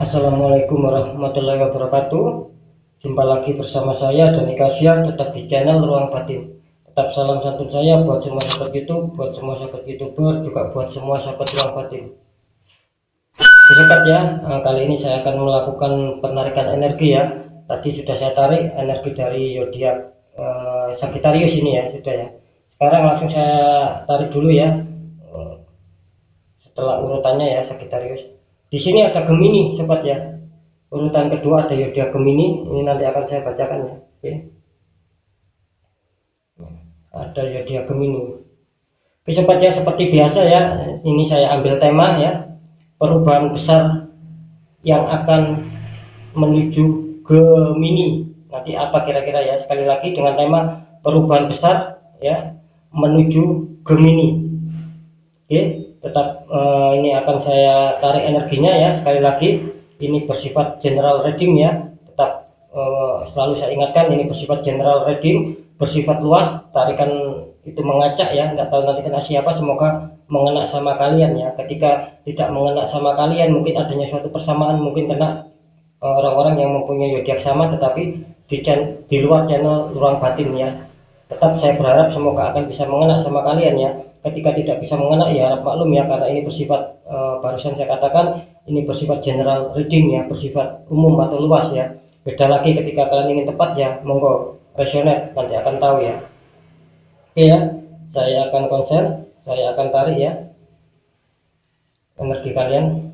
Assalamualaikum warahmatullahi wabarakatuh. Jumpa lagi bersama saya Dani Kasiar, tetap di channel Ruang Batin. Tetap salam santun saya buat semua sahabat YouTube, buat semua sahabat YouTuber, juga buat semua sahabat Ruang Batin. Sobat ya, kali ini saya akan melakukan penarikan energi ya. Tadi sudah saya tarik energi dari zodiak Sagittarius ini ya, sudah ya. Sekarang langsung saya tarik dulu ya. Setelah urutannya ya Sagittarius. Di sini ada Gemini, sobat ya. Urutan kedua ada zodiak Gemini. Ini nanti akan saya bacakan ya. Oke. Ada zodiak Gemini. Oke, sobat ya, seperti biasa ya. Ini saya ambil tema ya. Perubahan besar yang akan menuju Gemini. Nanti apa kira-kira ya? Sekali lagi dengan tema perubahan besar ya menuju Gemini. Oke. Tetap ini akan saya tarik energinya ya. Sekali lagi ini bersifat general reading ya, tetap selalu saya ingatkan ini bersifat general reading, bersifat luas, tarikan itu mengacak ya, nggak tahu nanti kena siapa, semoga mengena sama kalian ya. Ketika tidak mengena sama kalian, mungkin adanya suatu persamaan, mungkin kena orang-orang yang mempunyai zodiak sama tetapi di luar channel Ruang Batin ya. Tetap saya berharap semoga akan bisa mengena sama kalian ya. Ketika tidak bisa mengena ya harap maklum ya, karena ini bersifat barusan saya katakan ini bersifat general reading ya, bersifat umum atau luas ya. Beda lagi ketika kalian ingin tepat ya, monggo resonate, nanti akan tahu ya. Oke ya, saya akan konsen, saya akan tarik ya energi kalian.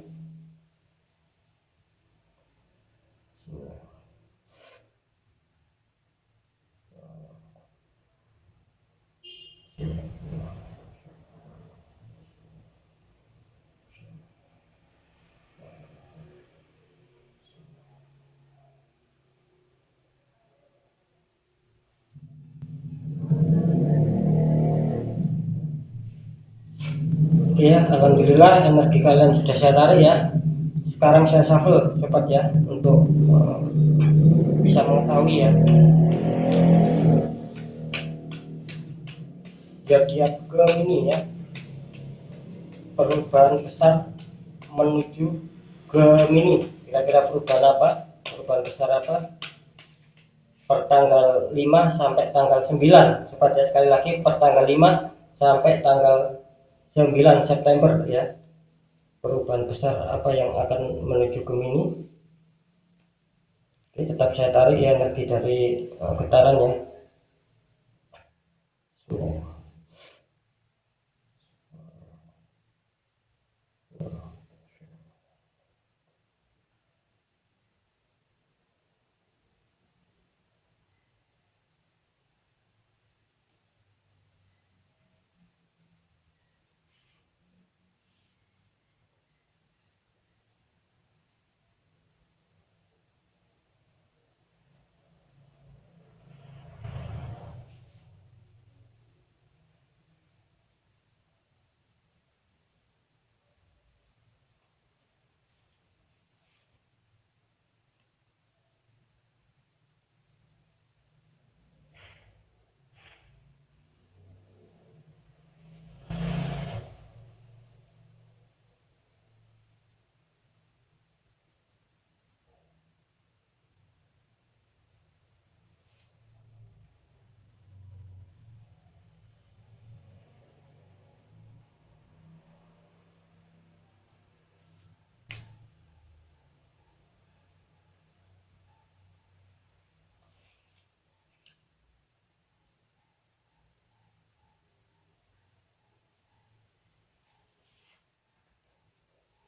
Oke ya, alhamdulillah energi kalian sudah saya tarik ya. Sekarang saya shuffle sobat ya, untuk bisa mengetahui ya zodiak Gemini ya, perubahan besar menuju Gemini. Kira-kira perubahan apa? Perubahan besar apa? Per tanggal 5 sampai tanggal 9 sobat ya. Sekali lagi per tanggal 5 sampai tanggal 9 September ya. Perubahan besar apa yang akan menuju Gemini. Ini tetap saya tarik ya energi dari getaran ya.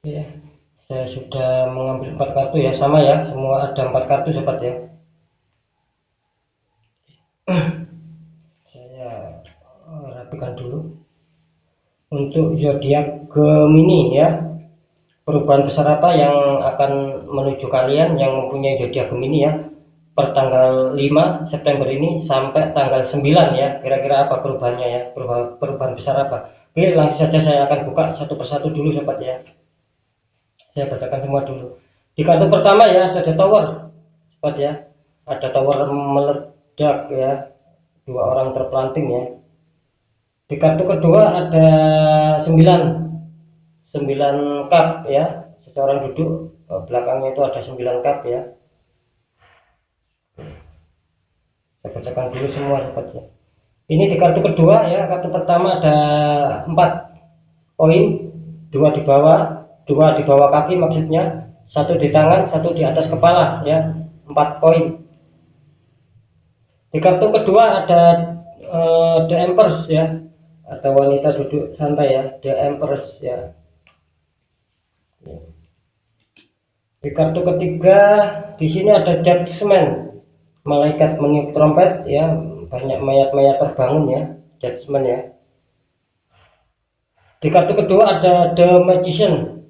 Ya, saya sudah mengambil 4 kartu ya, sama ya, semua ada 4 kartu sobat ya. Saya rapikan dulu. Untuk zodiak Gemini ya, perubahan besar apa yang akan menuju kalian yang mempunyai zodiak Gemini ya, per tanggal 5 September ini sampai tanggal 9 ya. Kira-kira apa perubahannya ya, perubahan besar apa. Oke, langsung saja saya akan buka satu persatu dulu sobat ya. Saya bacakan semua dulu. Di kartu pertama ya ada The Tower sobat ya, ada tower meledak ya, 2 orang terpelanting ya. Di kartu kedua ada 9 cup ya, seseorang duduk belakangnya itu ada 9 cup ya. Saya bacakan dulu semua sobatnya. Ini di kartu kedua ya. Kartu pertama ada 4 koin, 2 di bawah, 2 di bawah kaki maksudnya, 1 di tangan, 1 di atas kepala ya. 4 koin. Di kartu kedua ada The Empress ya. Ada wanita duduk santai ya, The Empress ya. Di kartu ketiga di sini ada Judgment, malaikat meniup trompet ya, banyak mayat-mayat terbangun ya, Judgment ya. Di kartu kedua ada The Magician,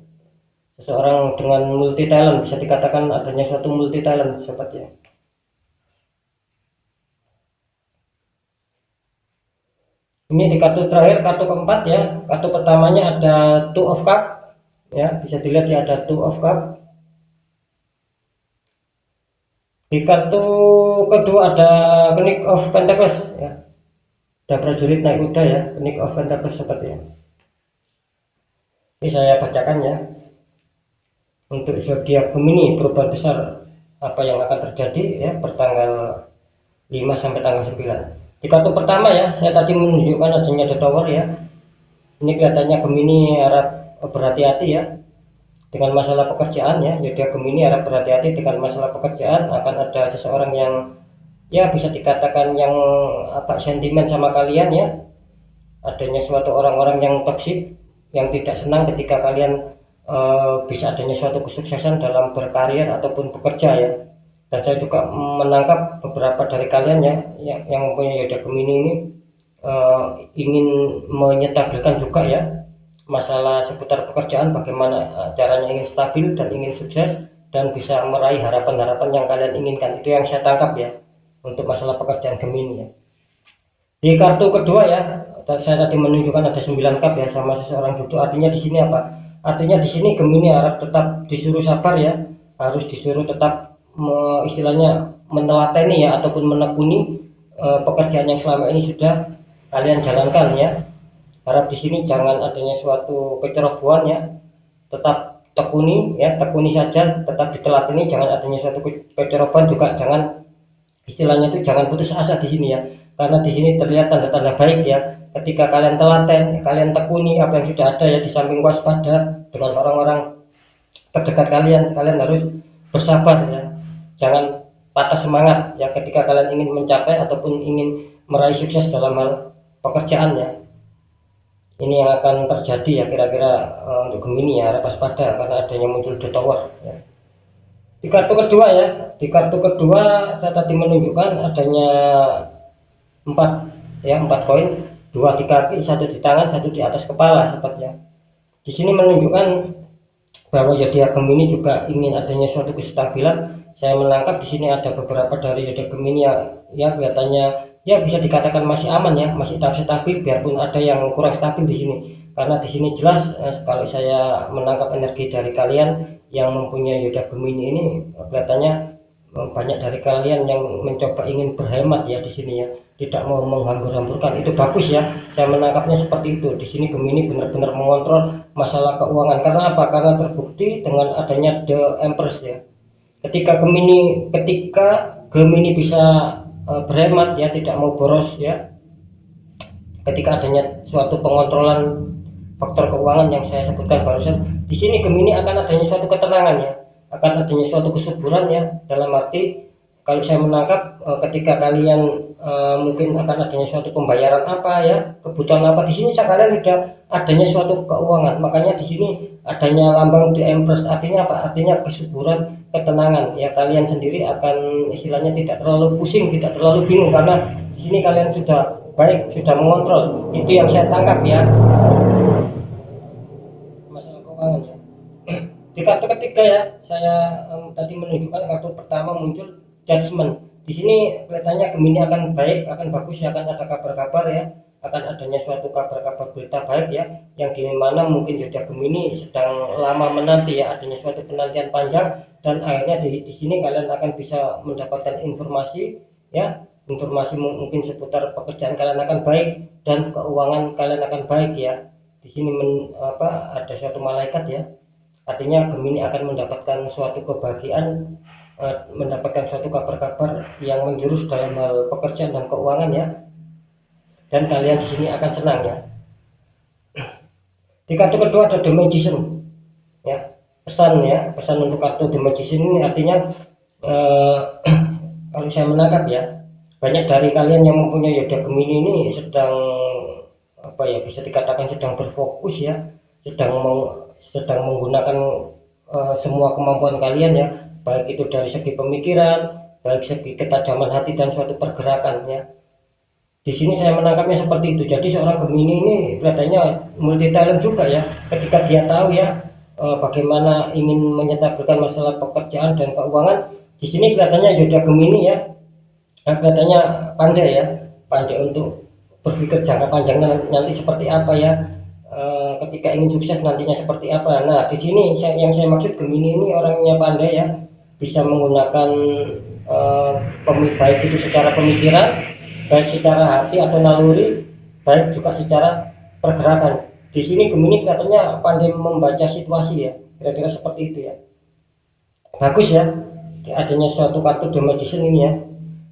seseorang dengan multi talent, bisa dikatakan adanya suatu multi talent sobat ya. Ini di kartu terakhir, kartu keempat ya. Kartu pertamanya ada Two of Cup ya, bisa dilihat ya, ada Two of Cup. Di kartu kedua ada Knight of Pentacles ya, ada prajurit naik kuda ya, Knight of Pentacles sobat ya. Ini saya bacakan ya. Untuk zodiak Gemini, perubahan besar apa yang akan terjadi ya pertanggal 5 sampai tanggal 9. Di kartu pertama ya, saya tadi menunjukkan adanya The Tower ya. Ini kelihatannya Gemini harap berhati-hati ya dengan masalah pekerjaan ya. Zodiak Gemini harap berhati-hati dengan masalah pekerjaan. Akan ada seseorang yang ya bisa dikatakan yang sentimen sama kalian ya. Adanya suatu orang-orang yang toksik, yang tidak senang ketika kalian bisa adanya suatu kesuksesan dalam berkarir ataupun bekerja ya. Dan saya juga menangkap beberapa dari kalian ya yang mempunyai zodiak Gemini ini ingin menyetabilkan juga ya masalah seputar pekerjaan, bagaimana caranya ingin stabil dan ingin sukses dan bisa meraih harapan-harapan yang kalian inginkan. Itu yang saya tangkap ya untuk masalah pekerjaan Gemini ya. Di kartu kedua ya, saya tadi menunjukkan ada 9 cup ya sama seseorang duduk. Artinya di sini apa? Artinya di sini Gemini harap tetap disuruh sabar ya, harus disuruh tetap istilahnya menelateni ya ataupun menekuni pekerjaan yang selama ini sudah kalian jalankan ya. Harap di sini jangan adanya suatu kecerobohan ya, tetap tekuni ya, tekuni saja, tetap ditelateni, jangan adanya suatu kecerobohan, juga jangan istilahnya itu jangan putus asa di sini ya, karena di sini terlihat tanda-tanda baik ya. Ketika kalian telaten, kalian tekuni apa yang sudah ada ya, di samping waspada dengan orang-orang terdekat kalian, kalian harus bersabar ya. Jangan patah semangat ya ketika kalian ingin mencapai ataupun ingin meraih sukses dalam hal pekerjaannya. Ini yang akan terjadi ya kira-kira untuk Gemini ya, harap waspada karena adanya muncul The Tower ya. Di kartu kedua ya, di kartu kedua saya tadi menunjukkan adanya 4 ya, 4 koin, 2 di kaki, 1 di tangan, 1 di atas kepala sobat ya. Di sini menunjukkan bahwa zodiak Gemini juga ingin adanya suatu kestabilan. Saya menangkap di sini ada beberapa dari zodiak Gemini ya kelihatannya ya bisa dikatakan masih aman ya, masih tetap stabil, biarpun ada yang kurang stabil di sini. Karena di sini jelas kalau saya menangkap energi dari kalian yang mempunyai zodiak Gemini ini, kelihatannya banyak dari kalian yang mencoba ingin berhemat ya di sini ya, tidak mau menghambur-hamburkan. Itu bagus ya, saya menangkapnya seperti itu. Di sini Gemini benar-benar mengontrol masalah keuangan. Karena apa? Karena terbukti dengan adanya The Empress ya. Ketika Gemini bisa berhemat ya, tidak mau boros ya, ketika adanya suatu pengontrolan faktor keuangan yang saya sebutkan barusan, di sini Gemini akan adanya suatu ketenangan ya, akan adanya suatu kesuburan ya, dalam arti kalau saya menangkap ketika kalian mungkin akan adanya suatu pembayaran apa ya, kebutuhan apa, di sini sekalian tidak adanya suatu keuangan. Makanya di sini adanya lambang The Empress, artinya apa? Artinya kesuburan, ketenangan ya. Kalian sendiri akan istilahnya tidak terlalu pusing, tidak terlalu bingung, karena di sini kalian sudah baik, sudah mengontrol. Itu yang saya tangkap ya masalah keuangan ya. Di kartu ketiga ya, saya tadi menunjukkan kartu pertama muncul Judgment. Di sini kelihatannya Gemini akan baik, akan bagus ya, akan ada kabar-kabar ya, akan adanya suatu kabar-kabar berita baik ya, yang dimana mungkin zodiak Gemini sedang lama menanti ya, adanya suatu penantian panjang, dan akhirnya di sini kalian akan bisa mendapatkan informasi ya, informasi mungkin seputar pekerjaan kalian akan baik dan keuangan kalian akan baik ya. Di sini ada suatu malaikat ya, Artinya Gemini akan mendapatkan suatu kebahagiaan, mendapatkan suatu kabar-kabar yang menjurus dalam hal pekerjaan dan keuangan ya. Dan kalian di sini akan senang ya. Di kartu kedua ada The Magician ya. Pesan untuk kartu The Magician ini artinya kalau saya menangkap ya, banyak dari kalian yang mempunyai zodiak Gemini ini sedang bisa dikatakan sedang berfokus ya, sedang menggunakan semua kemampuan kalian ya, baik itu dari segi pemikiran, baik segi ketajaman hati dan suatu pergerakan ya. Di sini saya menangkapnya seperti itu. Jadi seorang Gemini ini kelihatannya multi talent juga ya, ketika dia tahu ya bagaimana ingin menyetabilkan masalah pekerjaan dan keuangan. Di sini kelihatannya zodiak Gemini ya, kelihatannya pandai untuk berpikir jangka panjang nanti seperti apa ya, ketika ingin sukses nantinya seperti apa. Nah di sini yang saya maksud, Gemini ini orangnya pandai ya, bisa menggunakan baik itu secara pemikiran, baik secara hati atau naluri, baik juga secara pergerakan. Di sini Gemini kelihatannya pandai membaca situasi ya, kira-kira seperti itu ya. Bagus ya, adanya suatu kartu The Magician ini ya.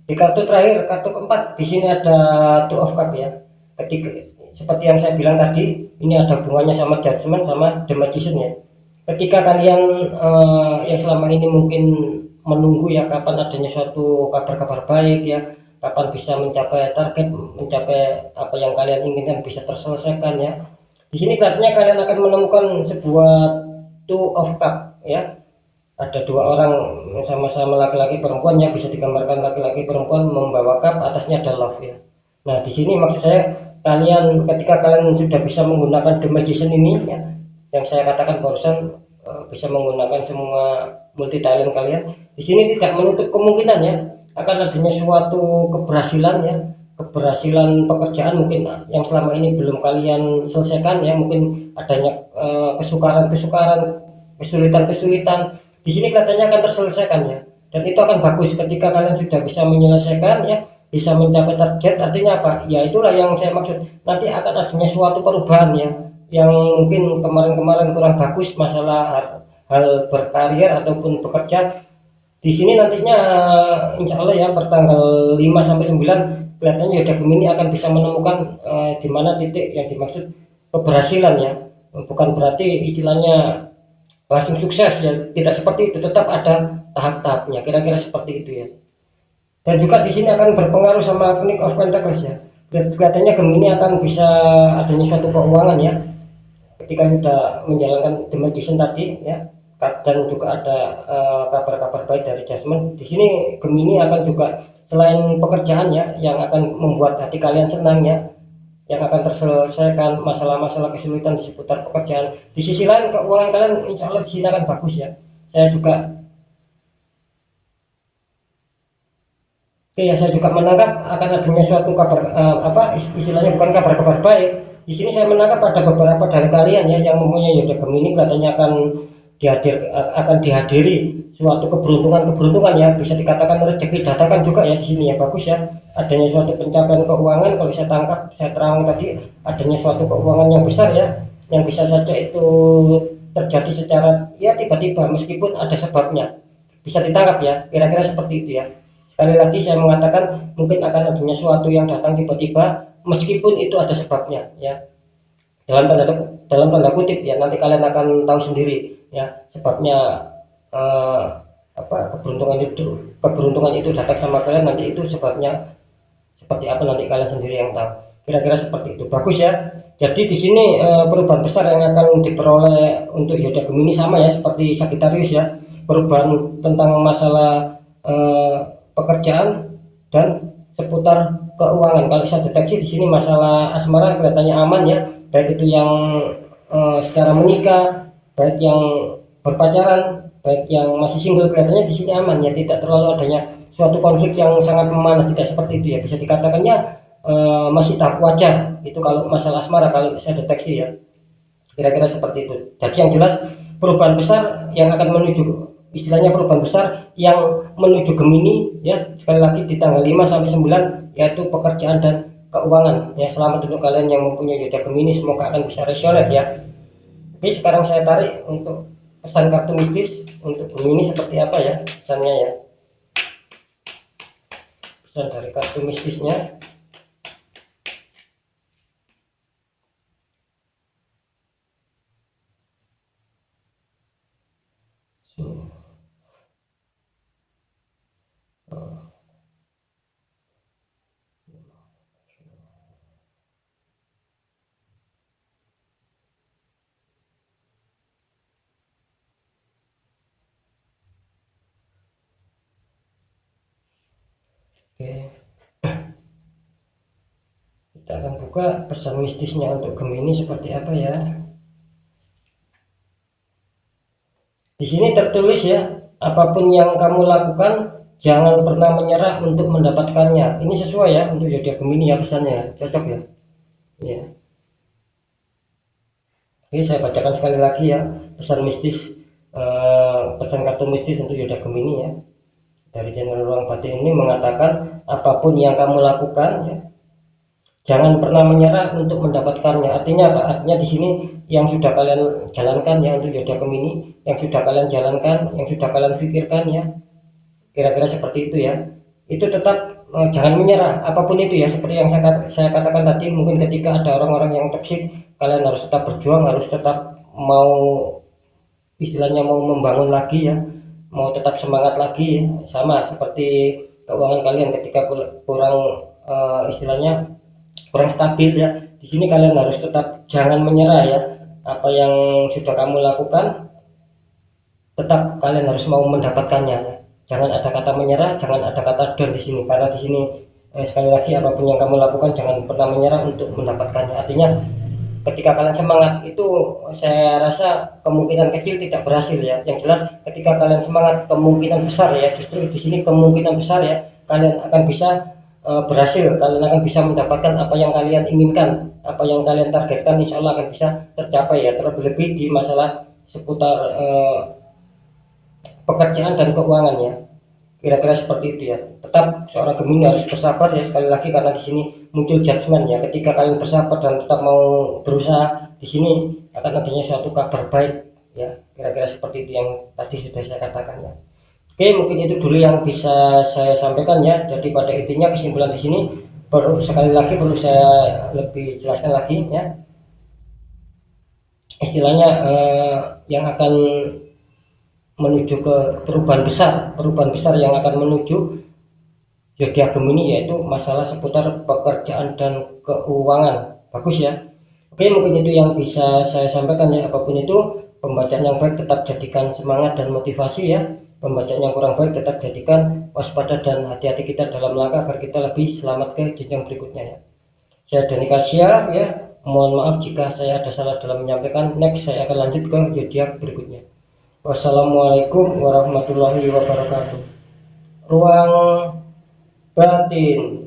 Di kartu terakhir, kartu keempat, di sini ada Two of Cups ya. Ketika seperti yang saya bilang tadi, ini ada hubungannya sama Judgment sama The Magician ya. Ketika kalian yang selama ini mungkin menunggu ya kapan adanya suatu kabar-kabar baik ya, kapan bisa mencapai target, mencapai apa yang kalian inginkan bisa terselesaikan ya. Di sini kelihatannya kalian akan menemukan sebuah Two of Cups ya. Ada dua orang sama-sama laki-laki perempuan ya, bisa digambarkan laki-laki perempuan membawa cup, atasnya ada love ya. Nah di sini maksud saya, ketika kalian sudah bisa menggunakan The Magician ini ya, yang saya katakan barusan, bisa menggunakan semua multi talent kalian, di sini tidak menutup kemungkinan ya akan adanya suatu keberhasilan ya, keberhasilan pekerjaan mungkin yang selama ini belum kalian selesaikan ya, mungkin adanya kesukaran, kesulitan. Di sini kelihatannya akan terselesaikan ya, dan itu akan bagus ketika kalian sudah bisa menyelesaikan ya, bisa mencapai target. Artinya apa ya, itulah yang saya maksud, nanti akan adanya suatu perubahan ya, yang mungkin kemarin kurang bagus masalah hal berkarir ataupun bekerja. Di sini nantinya insya Allah ya, pertanggal 5 sampai 9 kelihatannya zodiak Gemini akan bisa menemukan di mana titik yang dimaksud keberhasilan ya. Bukan berarti istilahnya langsung sukses ya, tidak seperti itu, tetap ada tahap-tahapnya, kira-kira seperti itu ya. Dan juga di sini akan berpengaruh sama Knight of Pentacles ya. Kelihatannya Gemini akan bisa adanya suatu keuangan ya, ketika sudah menjalankan The Magician tadi ya, dan juga ada kabar-kabar baik dari Judgment. Di sini Gemini akan juga selain pekerjaan ya, yang akan membuat hati kalian senang ya, yang akan terselesaikan masalah-masalah kesulitan di seputar pekerjaan. Di sisi lain keuangan kalian insya Allah di sini akan bagus ya. Saya juga menangkap akan adanya suatu kabar istilahnya bukan kabar baik. Di sini saya menangkap ada beberapa dari kalian ya yang mempunyai zodiak Gemini kelihatannya akan dihadiri suatu keberuntungan ya, bisa dikatakan rezeki datangkan juga ya di sini ya. Bagus ya, adanya suatu pencapaian keuangan. Kalau saya terang tadi, adanya suatu keuangan yang besar ya, yang bisa saja itu terjadi secara ya tiba-tiba meskipun ada sebabnya, bisa ditangkap ya, kira-kira seperti itu ya. Sekali lagi saya mengatakan mungkin akan adanya suatu yang datang tiba-tiba meskipun itu ada sebabnya ya, dalam tanda kutip ya, nanti kalian akan tahu sendiri ya sebabnya. Keberuntungan itu datang sama kalian, nanti itu sebabnya seperti apa nanti kalian sendiri yang tahu, kira-kira seperti itu. Bagus ya. Jadi di sini perubahan besar yang akan diperoleh untuk zodiak Gemini sama ya seperti Sagittarius ya, perubahan tentang masalah pekerjaan dan seputar keuangan. Kalau saya deteksi di sini masalah asmara kelihatannya aman ya, baik itu yang secara menikah, baik yang berpacaran, baik yang masih single, kelihatannya di sini aman ya, tidak terlalu adanya suatu konflik yang sangat memanas, tidak seperti itu ya. Bisa dikatakannya masih tahap wajar itu kalau masalah asmara, kalau saya deteksi ya, kira-kira seperti itu. Jadi yang jelas perubahan besar yang akan menuju, istilahnya perubahan besar yang menuju Gemini ya, sekali lagi di tanggal 5 sampai 9, yaitu pekerjaan dan keuangan ya. Selamat untuk kalian yang mempunyai zodiak Gemini, semoga akan bisa rasional ya. Oke, sekarang saya tarik untuk pesan kartu mistis untuk Gemini seperti apa ya pesannya ya, pesan dari kartu mistisnya. Oke, kita akan buka pesan mistisnya untuk Gemini seperti apa ya. Di sini tertulis ya, apapun yang kamu lakukan jangan pernah menyerah untuk mendapatkannya. Ini sesuai ya untuk zodiak Gemini ya pesannya, cocok ya. Ya. Oke, saya bacakan sekali lagi ya pesan mistis, pesan kartu mistis untuk zodiak Gemini ya. Dari channel Ruang Batin ini mengatakan apapun yang kamu lakukan ya, jangan pernah menyerah untuk mendapatkannya. Artinya apa? Artinya di sini yang sudah kalian jalankan ya untuk zodiak Gemini, yang sudah kalian jalankan, yang sudah kalian pikirkan ya, kira-kira seperti itu ya. Itu tetap jangan menyerah apapun itu ya. Seperti yang saya katakan tadi, mungkin ketika ada orang-orang yang toksik, kalian harus tetap berjuang, harus tetap mau istilahnya mau membangun lagi ya, mau tetap semangat lagi ya. Sama seperti keuangan kalian ketika kurang istilahnya kurang stabil ya, di sini kalian harus tetap jangan menyerah ya. Apa yang sudah kamu lakukan tetap kalian harus mau mendapatkannya ya. Jangan ada kata menyerah, jangan ada kata down di sini, karena di sini sekali lagi apapun yang kamu lakukan jangan pernah menyerah untuk mendapatkannya. Artinya ketika kalian semangat itu saya rasa kemungkinan kecil tidak berhasil ya. Yang jelas ketika kalian semangat kemungkinan besar ya, justru di sini kemungkinan besar ya kalian akan bisa berhasil, kalian akan bisa mendapatkan apa yang kalian inginkan, apa yang kalian targetkan, insya Allah akan bisa tercapai ya. Terlebih di masalah seputar pekerjaan dan keuangan ya, kira-kira seperti itu ya. Tetap seorang Gemini harus bersabar ya, sekali lagi karena di sini muncul judgment ya. Ketika kalian bersabar dan tetap mau berusaha, di sini akan adanya suatu kabar baik ya, kira-kira seperti itu yang tadi sudah saya katakan ya. Oke, mungkin itu dulu yang bisa saya sampaikan ya. Jadi pada intinya kesimpulan di sini sekali lagi perlu saya lebih jelaskan lagi ya, istilahnya yang akan menuju ke perubahan besar yang akan menuju zodiak Gemini, yaitu masalah seputar pekerjaan dan keuangan. Bagus ya. Oke, mungkin itu yang bisa saya sampaikan ya. Apapun itu, pembacaan yang baik tetap jadikan semangat dan motivasi ya. Pembacaan yang kurang baik tetap jadikan waspada dan hati-hati kita dalam langkah agar kita lebih selamat ke jenjang berikutnya ya. Saya Dani Kasya ya. Mohon maaf jika saya ada salah dalam menyampaikan. Next saya akan lanjut ke zodiak berikutnya. Wassalamualaikum warahmatullahi wabarakatuh. Ruang Batin.